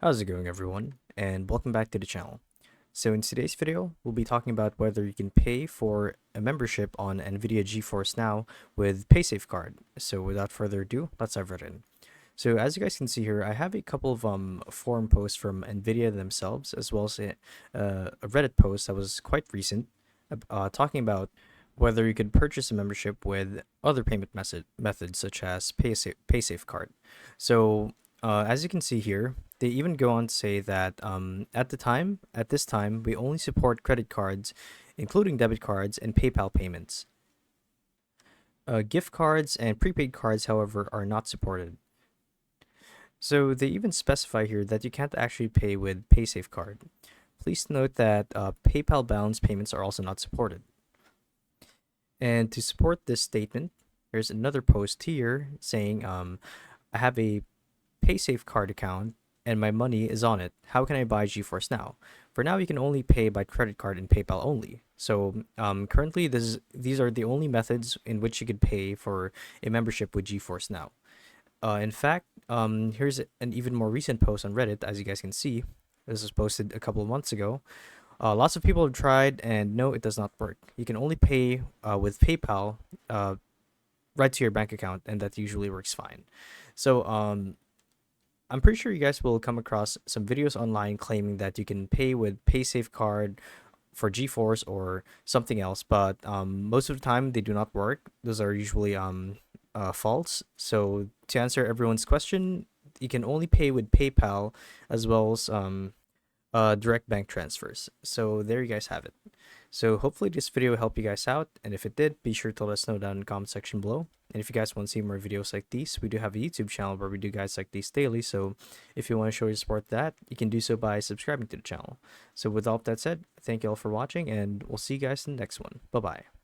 How's it going, everyone? And welcome back to the channel. So in today's video, we'll be talking about whether you can pay for a membership on NVIDIA GeForce Now with Paysafecard. So without further ado, let's dive right in. So as you guys can see here, I have a couple of forum posts from NVIDIA themselves, as well as a Reddit post that was quite recent, talking about whether you could purchase a membership with other payment methods such as Paysafecard. So as you can see here, they even go on to say that at this time, we only support credit cards, including debit cards and PayPal payments. Gift cards and prepaid cards, however, are not supported. So they even specify here that you can't actually pay with Paysafecard. Please note that PayPal balance payments are also not supported. And to support this statement, there's another post here saying, I have a Paysafecard account and my money is on it. How can I buy GeForce Now? For now, you can only pay by credit card and PayPal only. So currently, these are the only methods in which you could pay for a membership with GeForce Now. In fact, here's an even more recent post on Reddit, as you guys can see. This was posted a couple of months ago. Lots of people have tried, and no, it does not work. You can only pay with PayPal right to your bank account, and that usually works fine. So I'm pretty sure you guys will come across some videos online claiming that you can pay with Paysafecard for GeForce or something else, but most of the time they do not work. Those are usually false. So to answer everyone's question, you can only pay with PayPal as well as direct bank transfers. So there you guys have it. So hopefully this video helped you guys out, and if it did, be sure to let us know down in the comment section below. And if you guys want to see more videos like these, we do have a YouTube channel where we do guys like these daily. So if you want to show your support that, you can do so by subscribing to the channel. So with all that said, thank you all for watching, and we'll see you guys in the next one. Bye bye.